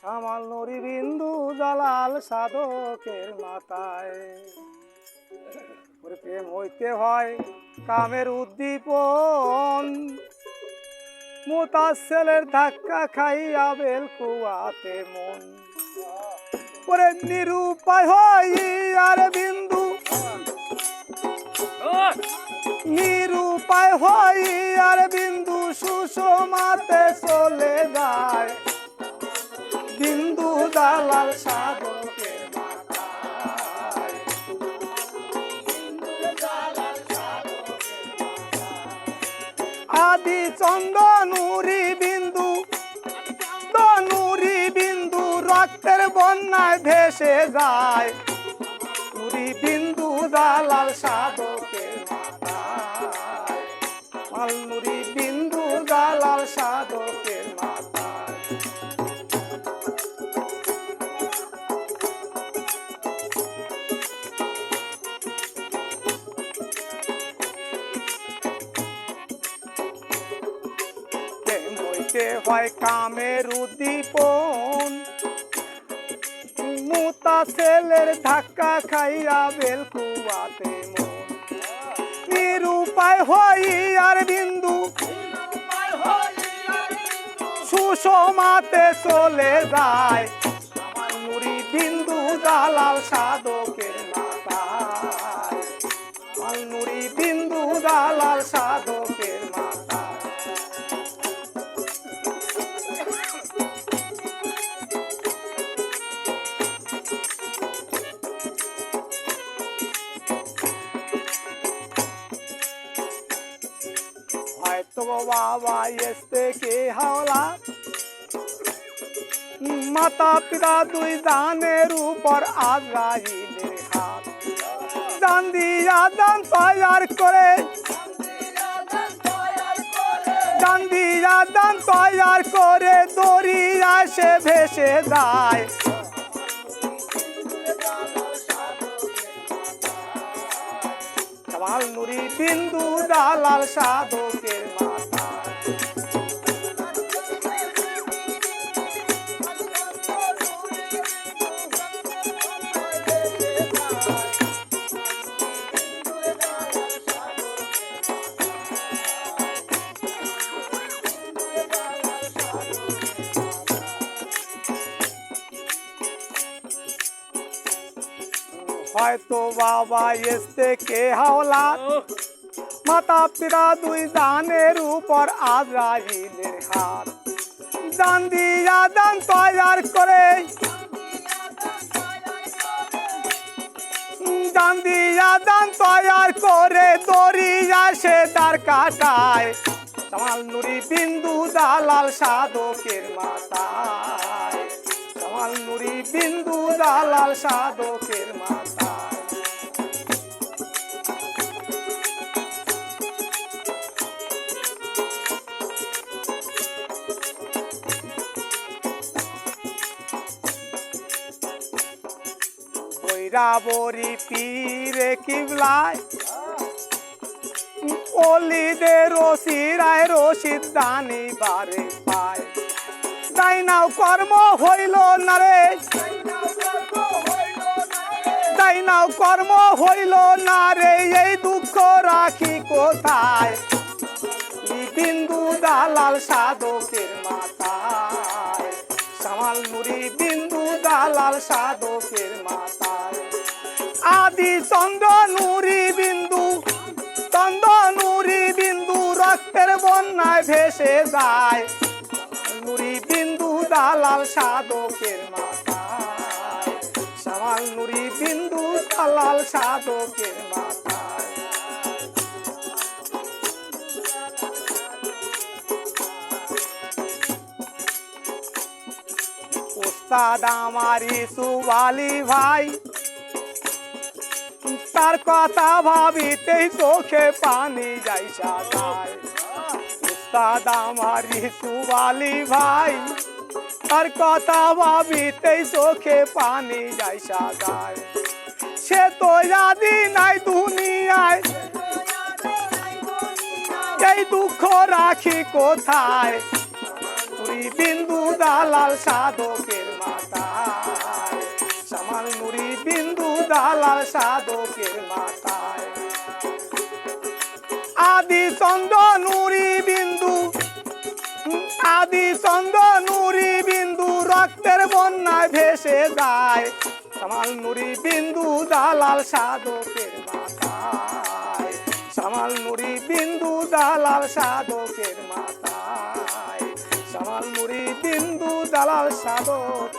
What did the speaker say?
সামাল নুরি বিন্দু জালাল সাধকের মাথায়। প্রেম হইতে হয় কামের উদ্দীপন, মোতাসেলের ধাক্কা খাইয়া বেল কুয়াতে মন। ওরে নিরুপায় হই আর বিন্দু, নিরুপায় হই আর বিন্দু সুষমাতে চলে যায়। বিন্দু দালাল সাধকের মাথায়, আদি চন্দ্র নুরি বিন্দু, নুরি বিন্দু রক্তের বন্যায় ভেসে যায়। নুরি বিন্দু দালাল সাধকের মাথায়, মাল নুরি বিন্দু দালাল সাধকের মাথায়। হয় কামের উদ্দীপন, মোতাসেলের ধাক্কা খাইয়া বেল কুয়াতে মন। নিরুপায় হই আর বিন্দু সুষমাতে চলে যায়। নুরি বিন্দু দালাল সাধকের মাথায়, নুরি বিন্দু দালাল সাধকের মাথায়। হয়তো বাবা এসতে কে হাওলা, মাতা পিতা দুই দানের উপর আজরাইলের হাত। দান দিয়া দান তৈয়ার করে, দান দিয়া দান তৈয়ার করে দরিয়া সে ভেসে যায়। কামাল নুরি বিন্দু দালাল সাধকের মাথায়। হয়তো বাবা এসতে কে হাওলা, মাতা পিতা দুই দানের উপর আজরাইলের হাত। দান দিয়া দান তৈয়ার করে, দান দিয়া দান তৈয়ার করে দরিয়া সে দ্বার কাটায়। কামাল নুরি বিন্দু দালাল সাধকের মাথায়, কামাল নুরি বিন্দু দালাল সাধকের মাথায়। বৈরাবরী পীরে কিবলায়, অলিদের রশিরায় রশিদ দানি বারে পায়। তাই নাও কর্ম হইল না রে, তাই নাও কর্ম হইল না রে, এই দুঃখ রাখি কোথায়। বিন্দু দালাল সাধকের মাথায়, সামাল নুরি বিন্দু দালাল সাধকের মাথায়। আদি চন্দ্র নুরি বিন্দু, চন্দ্র নুরি বিন্দু রক্তের বন্যায় ভেসে যায়। নুরি বিন্দু দালাল সাধকের মাথায়, সামাল নুরি বিন্দু দালাল সাধকের মাথায়। উস্তাদ আমার ইউসুফ আলী ভাই, তার কথা ভাবিতেই চোখে পানি যাইসা যায়। উস্তাদ আমার ইউসুফ আলী ভাই, তার কথা ভাবিতেই চোখে পানি যাইসা যায়। সে তো আদি নাই দুনিয়ায়, এই দুঃখ রাখি কোথায়। বিন্দু দালাল সাধকের সাধকের মাথায়। আদি চন্দ্র নুরি বিন্দু, আদি চন্দ্র নুরি বিন্দু রক্তের বন্যায় ভেসে যায়। সামাল নুরি বিন্দু দালাল সাধকের মাথায়, সামাল নুরি বিন্দু দালাল সাধকের মাথায়, সামাল নুরি বিন্দু দালাল সাধক